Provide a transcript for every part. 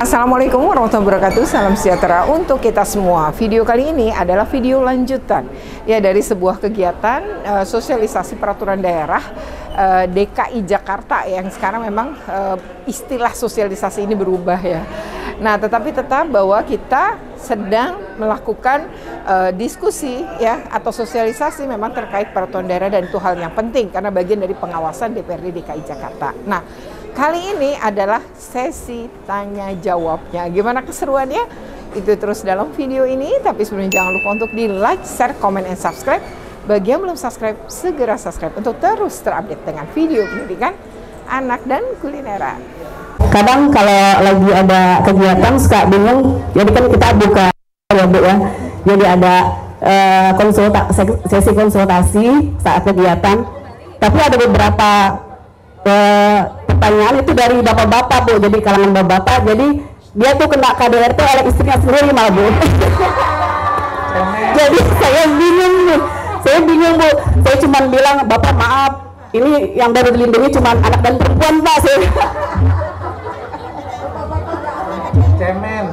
Assalamualaikum warahmatullahi wabarakatuh. Salam sejahtera untuk kita semua. Video kali ini adalah video lanjutan ya dari sebuah kegiatan sosialisasi peraturan daerah DKI Jakarta yang sekarang memang istilah sosialisasi ini berubah ya. Nah, tetapi tetap bahwa kita sedang melakukan diskusi ya atau sosialisasi memang terkait peraturan daerah, dan itu hal yang penting karena bagian dari pengawasan DPRD DKI Jakarta. Nah, kali ini adalah sesi tanya jawabnya. Gimana keseruannya? Itu terus dalam video ini. Tapi sebelumnya jangan lupa untuk di like, share, comment, and subscribe. Bagi yang belum subscribe, segera subscribe untuk terus terupdate dengan video pendidikan anak dan kulineran. Kadang kalau lagi ada kegiatan suka bingung, jadi kan kita buka ya Bu ya. Jadi ada sesi konsultasi saat kegiatan. Tapi ada beberapa pertanyaan itu dari bapak-bapak Bu, jadi kalangan bapak-bapak, jadi dia tuh kena KDRT oleh istrinya sendiri malah Bu. Jadi saya bingung Bu, saya cuma bilang Bapak maaf, ini yang baru dilindungi cuma anak dan perempuan Pak. Cemen.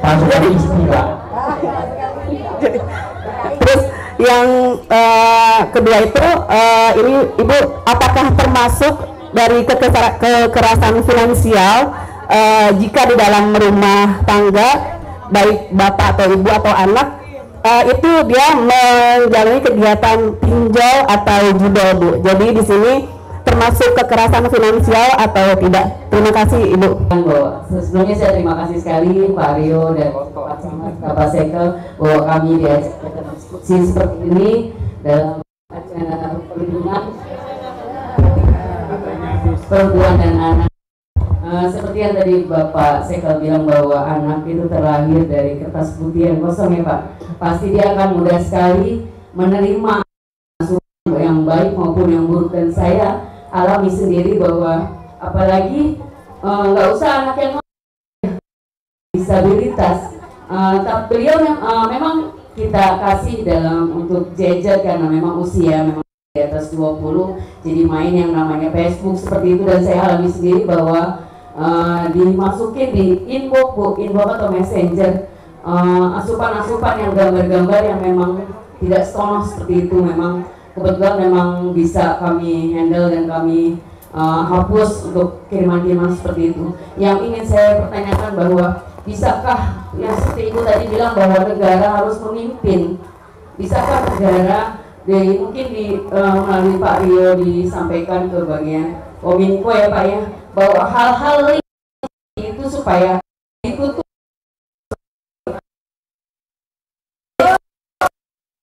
Jadi, terus yang kedua itu ini Ibu, apakah termasuk dari kekerasan finansial jika di dalam rumah tangga baik bapak atau ibu atau anak itu dia menjalani kegiatan pinjol atau jual Bu. Jadi di sini termasuk kekerasan finansial atau tidak? Terima kasih Ibu. Sebelumnya saya terima kasih sekali Pak Rio dan Bapak Sekel bahwa kami diajak diskusi seperti ini dalam acara perempuan dan anak. Seperti yang tadi Bapak Sekel bilang bahwa anak itu terlahir dari kertas putih yang kosong ya Pak. Pasti dia akan mudah sekali menerima yang baik maupun yang buruk, dan saya alami sendiri bahwa apalagi nggak usah anak yang disabilitas, tapi beliau memang kita kasih dalam untuk jajan karena memang usia memang di atas 20, jadi main yang namanya Facebook seperti itu, dan saya alami sendiri bahwa dimasukin di inbox atau messenger asupan-asupan yang gambar-gambar yang memang tidak senonoh seperti itu. Memang kebetulan memang bisa kami handle dan kami hapus untuk kiriman-kiriman seperti itu. Yang ingin saya pertanyakan bahwa bisakah yang seperti Ibu tadi bilang bahwa negara harus memimpin, bisakah negara mungkin melalui Pak Rio disampaikan ke bagian Kominfo ya Pak ya, bahwa hal-hal itu supaya itu tuh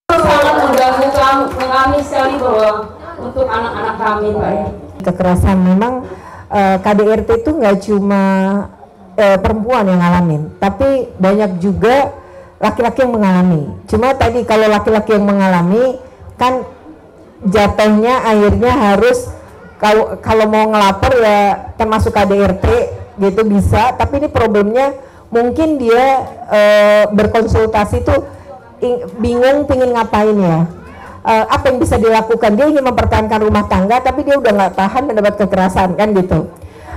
sangat mengganggu kami sekali bahwa untuk anak-anak kami Pak ya. Kekerasan memang KDRT itu nggak cuma perempuan yang ngalamin, tapi banyak juga laki-laki yang mengalami. Cuma tadi kalau laki-laki yang mengalami kan jatuhnya akhirnya harus kalau mau ngelapor ya termasuk KDRT gitu bisa, tapi ini problemnya mungkin dia berkonsultasi tuh bingung pingin ngapain ya. Apa yang bisa dilakukan, dia ingin mempertahankan rumah tangga tapi dia udah nggak tahan mendapat kekerasan kan gitu.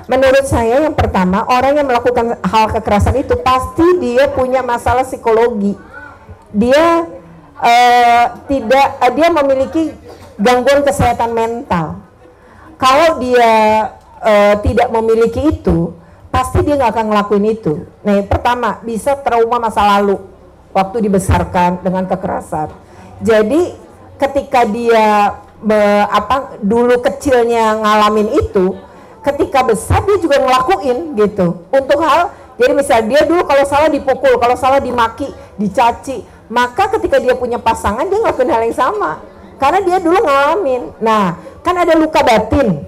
Menurut saya yang pertama, orang yang melakukan hal kekerasan itu pasti dia punya masalah psikologi, dia dia memiliki gangguan kesehatan mental. Kalau dia tidak memiliki itu, pasti dia nggak akan ngelakuin itu. Nah, yang pertama bisa trauma masa lalu waktu dibesarkan dengan kekerasan. Jadi ketika dia dulu kecilnya ngalamin itu, ketika besar dia juga ngelakuin gitu untuk hal. Jadi misalnya dia dulu kalau salah dipukul, kalau salah dimaki, dicaci, maka ketika dia punya pasangan dia ngelakuin hal yang sama karena dia dulu ngalamin. Nah, kan ada luka batin.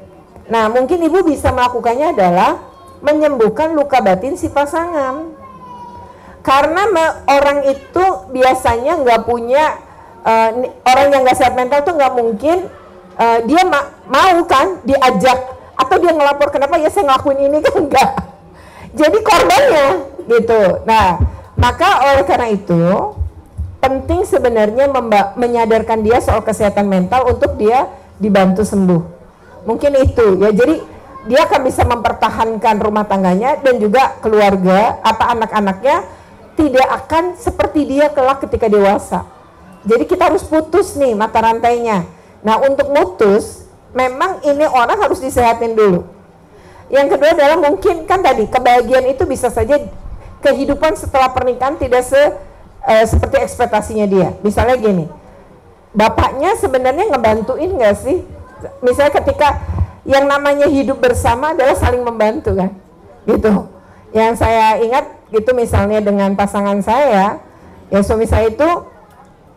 Nah, mungkin Ibu bisa melakukannya adalah menyembuhkan luka batin si pasangan. Karena orang itu biasanya nggak punya orang yang nggak sehat mental tuh nggak mungkin dia mau kan diajak atau dia ngelapor, kenapa ya saya ngelakuin ini, kan enggak. Jadi korbannya gitu. Nah, maka oleh karena itu penting sebenarnya menyadarkan dia soal kesehatan mental untuk dia dibantu sembuh. Mungkin itu ya. Jadi dia akan bisa mempertahankan rumah tangganya dan juga keluarga, anak-anaknya tidak akan seperti dia kelak ketika dewasa. Jadi kita harus putus nih mata rantainya. Nah, untuk mutus, memang ini orang harus disehatin dulu. Yang kedua adalah mungkin kan tadi kebahagiaan itu bisa saja kehidupan setelah pernikahan tidak seperti ekspektasinya dia. Misalnya gini, bapaknya sebenarnya ngebantuin nggak sih? Misalnya ketika yang namanya hidup bersama adalah saling membantu kan, gitu. Yang saya ingat gitu misalnya dengan pasangan saya, ya suami saya itu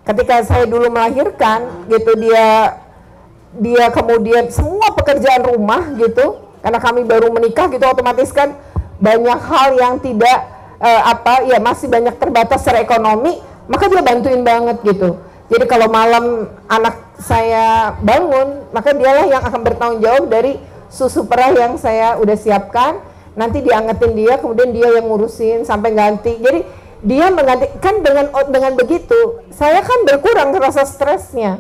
ketika saya dulu melahirkan gitu dia kemudian semua pekerjaan rumah gitu, karena kami baru menikah gitu otomatis kan banyak hal yang tidak masih banyak terbatas secara ekonomi, maka dia bantuin banget gitu. Jadi kalau malam anak saya bangun, maka dialah yang akan bertanggung jawab dari susu perah yang saya udah siapkan. Nanti diangetin dia, kemudian dia yang ngurusin sampai ganti. Jadi dia menggantikan dengan begitu, saya kan berkurang rasa stresnya.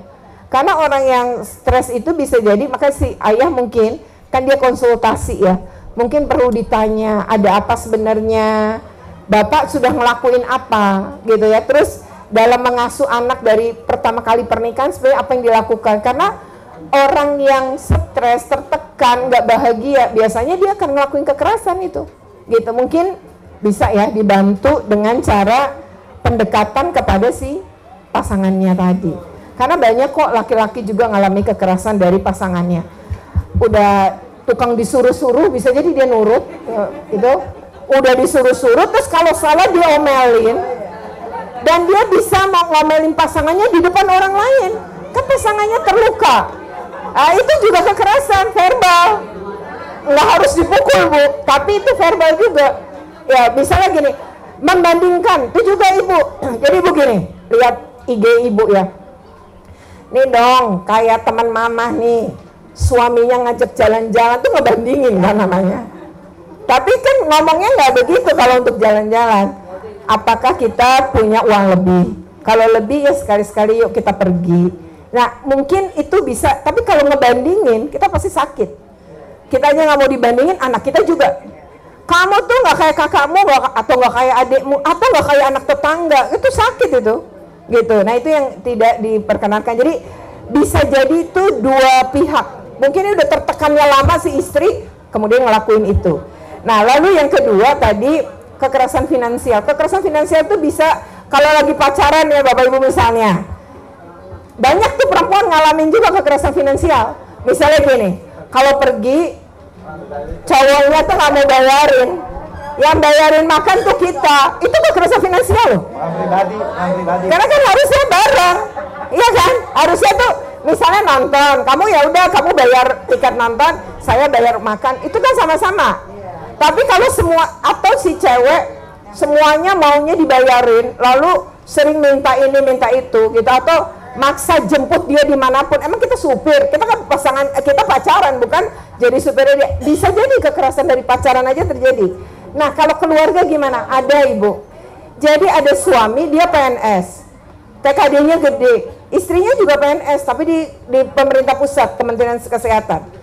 Karena orang yang stres itu bisa jadi, maka si ayah mungkin kan dia konsultasi ya. Mungkin perlu ditanya, ada apa sebenarnya? Bapak sudah ngelakuin apa gitu ya. Terus dalam mengasuh anak dari pertama kali pernikahan sebenarnya apa yang dilakukan, karena orang yang stres, tertekan, nggak bahagia biasanya dia akan ngelakuin kekerasan itu gitu. Mungkin bisa ya dibantu dengan cara pendekatan kepada si pasangannya tadi, karena banyak kok laki-laki juga ngalami kekerasan dari pasangannya. Udah tukang disuruh-suruh bisa jadi dia nurut gitu, udah disuruh-suruh terus kalau salah dia omelin. Dan dia bisa mau ngomelin pasangannya di depan orang lain, kan pasangannya terluka. Nah, itu juga kekerasan verbal. Nggak harus dipukul Bu, tapi itu verbal juga. Ya misalnya gini, membandingkan, itu juga Ibu. Jadi Ibu gini, lihat IG Ibu ya. Nih dong, kayak teman mama nih, suaminya ngajak jalan-jalan tuh ngebandingin kan namanya. Tapi kan ngomongnya nggak begitu kalau untuk jalan-jalan. Apakah kita punya uang lebih? Kalau lebih ya sekali-sekali yuk kita pergi. Nah mungkin itu bisa, tapi kalau ngebandingin kita pasti sakit. Kita aja nggak mau dibandingin, anak kita juga. Kamu tuh nggak kayak kakakmu, atau nggak kayak adikmu, atau nggak kayak anak tetangga, itu sakit itu. Gitu. Nah itu yang tidak diperkenankan. Jadi bisa jadi itu dua pihak. Mungkin ini udah tertekannya lama si istri, kemudian ngelakuin itu. Nah lalu yang kedua tadi, kekerasan finansial. Kekerasan finansial itu bisa kalau lagi pacaran ya Bapak Ibu misalnya. Banyak tuh perempuan ngalamin juga kekerasan finansial. Misalnya gini, kalau pergi cowoknya tuh nggak mau bayarin, yang bayarin makan tuh kita, itu kekerasan finansial loh. Pribadi. Karena kan harusnya bareng, iya kan? Harusnya tuh misalnya nonton, kamu ya udah kamu bayar tiket nonton, saya bayar makan, itu kan sama-sama. Tapi kalau semua atau si cewek semuanya maunya dibayarin, lalu sering minta ini minta itu gitu, atau maksa jemput dia dimanapun. Emang kita supir, kita kan kita pacaran bukan jadi supirnya dia. Bisa jadi kekerasan dari pacaran aja terjadi. Nah kalau keluarga gimana? Ada Ibu. Jadi ada suami dia PNS, TKD-nya gede, istrinya juga PNS tapi di pemerintah pusat, Kementerian Kesehatan.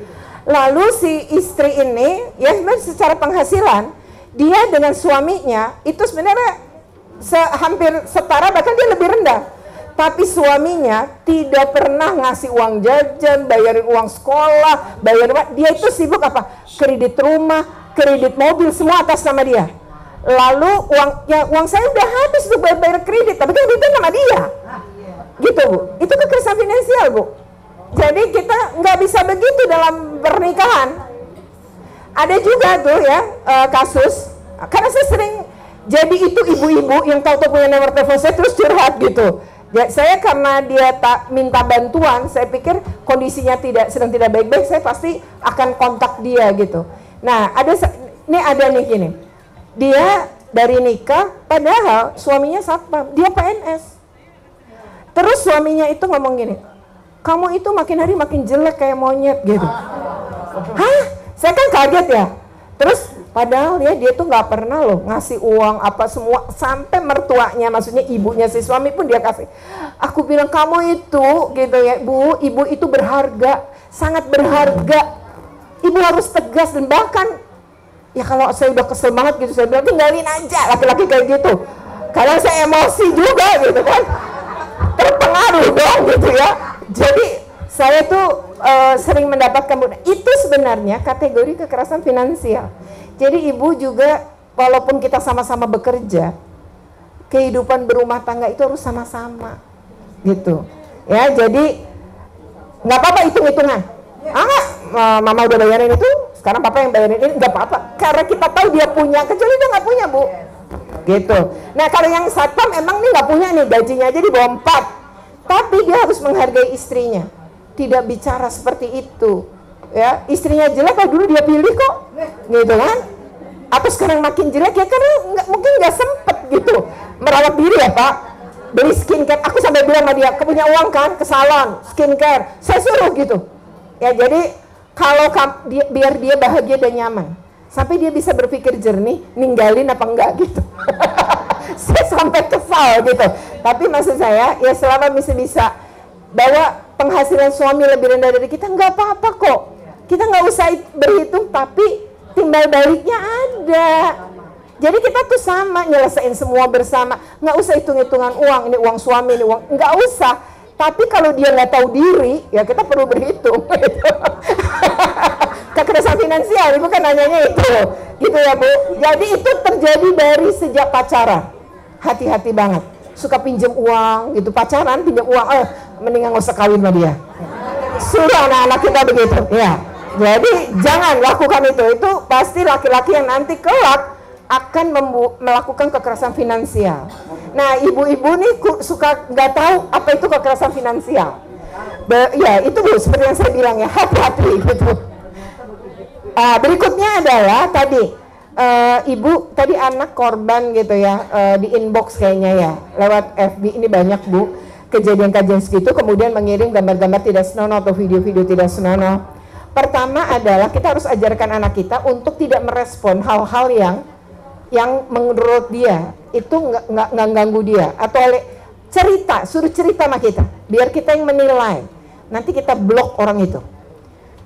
Lalu si istri ini ya sebenarnya secara penghasilan dia dengan suaminya itu sebenarnya hampir setara, bahkan dia lebih rendah. Tapi suaminya tidak pernah ngasih uang jajan, bayarin uang sekolah, dia itu sibuk apa? Kredit rumah, kredit mobil, semua atas nama dia. Lalu uang saya udah habis untuk bayar kredit, tapi kan itu nama dia. Gitu Bu, itu kekerasan finansial Bu. Jadi kita nggak bisa begitu dalam pernikahan. Ada juga tuh ya kasus, karena saya sering jadi itu ibu-ibu yang tahu punya nomor telepon saya terus curhat gitu. Ya, saya karena dia tak minta bantuan, saya pikir kondisinya sedang tidak baik-baik, saya pasti akan kontak dia gitu. Nah ada nih gini, dia dari nikah, padahal suaminya satpam, dia PNS. Terus suaminya itu ngomong gini, kamu itu makin hari makin jelek kayak monyet gitu. Hah? Saya kan kaget ya. Terus padahal ya dia tuh nggak pernah loh ngasih uang apa semua, sampai mertuanya, maksudnya ibunya si suami pun dia kasih. Aku bilang kamu itu gitu ya Bu, ibu itu berharga, sangat berharga. Ibu ibu harus tegas, dan bahkan ya kalau saya udah kesel banget gitu, saya bilang tinggalin aja laki-laki kayak gitu. Karena saya emosi juga gitu kan, terpengaruh dong gitu ya. Jadi saya tuh sering mendapatkan itu sebenarnya kategori kekerasan finansial. Jadi ibu juga walaupun kita sama-sama bekerja, kehidupan berumah tangga itu harus sama-sama gitu ya. Jadi nggak apa-apa hitung-hitungan, mama udah bayarin itu, sekarang papa yang bayarin ini, nggak apa-apa karena kita tahu dia punya, kecuali dia nggak punya bu gitu. Nah kalau yang satpam emang nih nggak punya nih, gajinya aja di bawah 4, tapi dia harus menghargai istrinya, tidak bicara seperti itu ya. Istrinya jelek kalau dulu dia pilih kok gitu kan, atau sekarang makin jelek ya karena mungkin nggak sempet gitu merawat diri ya pak, beli skincare. Aku sampai bilang sama dia, kamu punya uang kan ke salon skincare, saya suruh gitu ya. Jadi kalau biar dia bahagia dan nyaman, sampai dia bisa berpikir jernih, ninggalin apa enggak gitu. Saya sampai kesal gitu. Tapi maksud saya ya selama bisa bahwa penghasilan suami lebih rendah dari kita, nggak apa-apa kok, kita nggak usah berhitung, tapi timbal baliknya ada. Jadi kita tuh sama, nyelesain semua bersama, nggak usah hitung-hitungan uang, ini uang suami, ini uang, nggak usah. Tapi kalau dia nggak tahu diri, ya kita perlu berhitung. Gitu. Kekerasan finansial, ibu kan nanyanya itu, gitu ya bu. Jadi itu terjadi dari sejak pacaran, hati-hati banget. Suka pinjem uang, gitu pacaran pinjem uang, mendingan nggak usah kawin sama dia. Sudah anak-anak kita begitu, ya. Jadi jangan lakukan itu pasti laki-laki yang nanti kelak akan melakukan kekerasan finansial. Nah ibu-ibu nih suka nggak tahu apa itu kekerasan finansial. Ya itu bu, seperti yang saya bilang ya, hati-hati gitu. Berikutnya adalah tadi ibu tadi anak korban gitu ya, di inbox kayaknya ya lewat FB ini banyak bu kejadian-kejadian segitu, kemudian mengirim gambar-gambar tidak senonoh atau video-video tidak senonoh. Pertama adalah kita harus ajarkan anak kita untuk tidak merespon hal-hal yang menurut dia itu nggak ganggu dia, atau suruh cerita sama kita biar kita yang menilai, nanti kita blok orang itu,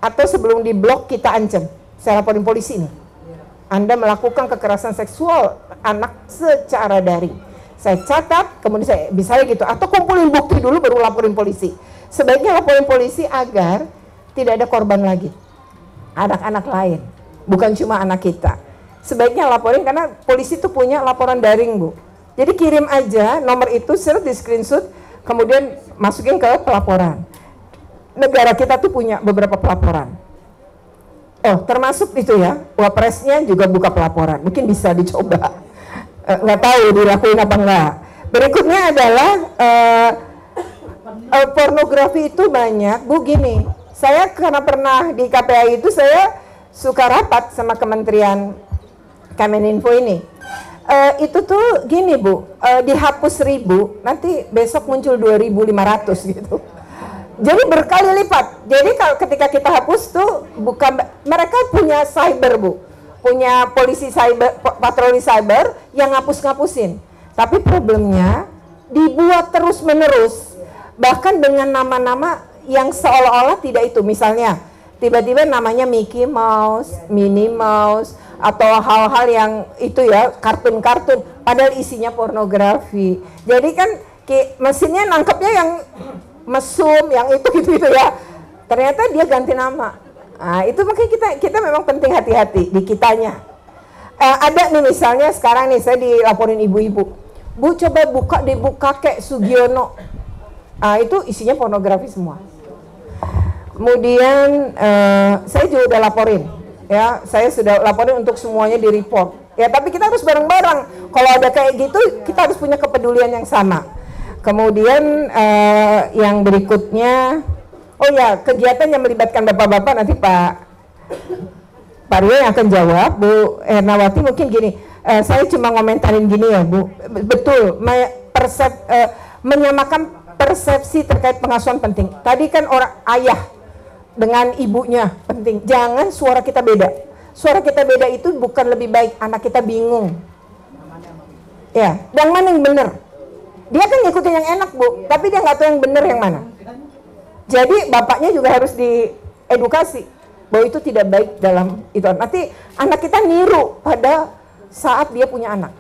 atau sebelum di blok kita ancam, saya laporin polisi nih, Anda melakukan kekerasan seksual anak secara daring, saya catat, kemudian saya bisa gitu, atau kumpulin bukti dulu baru laporin polisi. Sebaiknya laporin polisi agar tidak ada korban lagi, anak-anak lain, bukan cuma anak kita. Sebaiknya laporin, karena polisi itu punya laporan daring bu. Jadi kirim aja nomor itu, di screenshot, kemudian masukin ke pelaporan. Negara kita tuh punya beberapa pelaporan. Termasuk itu ya, Wapresnya juga buka pelaporan. Mungkin bisa dicoba. Nggak tahu dilakuin apa enggak. Berikutnya adalah pornografi itu banyak bu. Gini, saya karena pernah di KPAI itu, saya suka rapat sama Kementerian Kemeninfo ini. Itu tuh gini bu, dihapus 1000, nanti besok muncul 2500 gitu. Jadi berkali lipat. Jadi kalau ketika kita hapus tuh bukan, mereka punya cyber bu, punya polisi cyber, patroli cyber yang ngapus-ngapusin. Tapi problemnya dibuat terus menerus, bahkan dengan nama-nama yang seolah-olah tidak itu. Misalnya tiba-tiba namanya Mickey Mouse, Minnie Mouse, atau hal-hal yang itu ya, kartun-kartun, padahal isinya pornografi. Jadi kan mesinnya nangkepnya yang mesum, yang itu gitu ya, ternyata dia ganti nama. Nah itu makanya kita memang penting hati-hati di kitanya. Ada nih misalnya sekarang nih, saya dilaporin ibu-ibu, bu coba buka deh bu kakek Sugiono, itu isinya pornografi semua. Kemudian saya juga udah laporin ya, saya sudah laporin untuk semuanya di report ya, tapi kita harus bareng-bareng. Kalau ada kayak gitu kita harus punya kepedulian yang sama. Kemudian yang berikutnya, kegiatan yang melibatkan bapak-bapak, nanti Pak Rio yang akan jawab. Bu Hernawati mungkin gini, saya cuma ngomentarin gini ya bu, betul menyamakan persepsi terkait pengasuhan penting. Tadi kan orang ayah dengan ibunya penting, jangan suara kita beda. Suara kita beda itu bukan lebih baik, anak kita bingung ya, yang mana yang benar. Dia kan ngikutin yang enak bu, tapi dia nggak tahu yang benar yang mana. Jadi bapaknya juga harus diedukasi. bahwa itu tidak baik dalam itu. Nanti anak kita niru pada saat dia punya anak.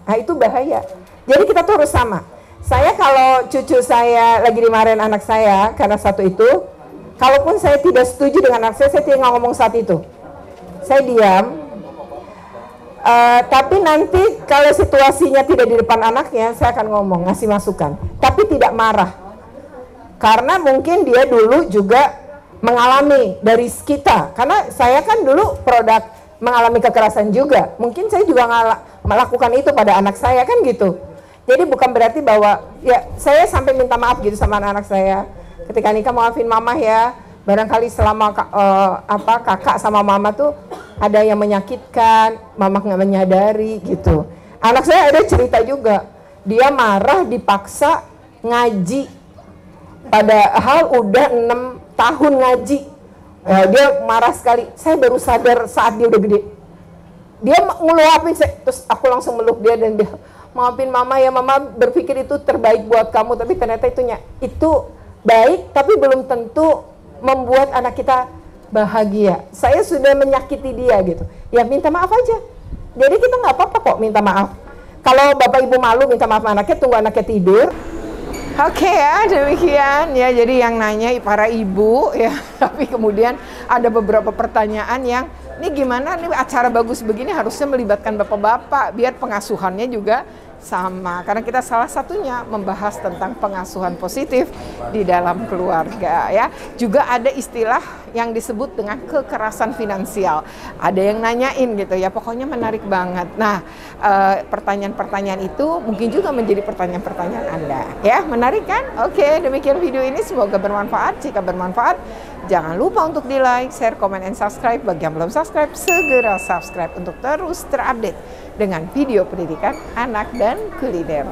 Nah itu bahaya. Jadi kita tuh harus sama. Saya kalau cucu saya lagi dimarahin anak saya karena satu itu, kalaupun saya tidak setuju dengan anak saya tidak ngomong saat itu. Saya diam. Tapi nanti kalau situasinya tidak di depan anaknya, saya akan ngomong, ngasih masukan. Tapi tidak marah. Karena mungkin dia dulu juga mengalami dari kita. Karena saya kan dulu produk mengalami kekerasan juga. Mungkin saya juga melakukan itu pada anak saya kan gitu. Jadi bukan berarti bahwa ya saya sampai minta maaf gitu sama anak saya. Ketika nikah maafin mama ya. Barangkali selama kakak sama mama tuh ada yang menyakitkan, mama nggak menyadari gitu. Anak saya ada cerita juga, dia marah dipaksa ngaji, padahal udah 6 tahun ngaji. Dia marah sekali. Saya baru sadar saat dia udah gede. Dia ngeluapin, terus aku langsung meluk dia dan dia, maafin mama ya, mama berpikir itu terbaik buat kamu, tapi ternyata itu baik, tapi belum tentu membuat anak kita bahagia. Saya sudah menyakiti dia gitu. Ya minta maaf aja. Jadi kita nggak apa-apa kok minta maaf. Kalau bapak ibu malu minta maaf anaknya, tunggu anaknya tidur. Oke ya, demikian ya. Jadi yang nanya para ibu ya, tapi kemudian ada beberapa pertanyaan yang ini gimana nih acara bagus begini harusnya melibatkan bapak-bapak biar pengasuhannya juga sama, karena kita salah satunya membahas tentang pengasuhan positif di dalam keluarga ya. Juga ada istilah yang disebut dengan kekerasan finansial. Ada yang nanyain gitu ya, pokoknya menarik banget. Nah, pertanyaan-pertanyaan itu mungkin juga menjadi pertanyaan-pertanyaan Anda ya. Menarik kan? Oke, demikian video ini, semoga bermanfaat. Jika bermanfaat, jangan lupa untuk di like, share, komen, dan subscribe. Bagi yang belum subscribe, segera subscribe untuk terus terupdate dengan video pendidikan anak dan kuliner.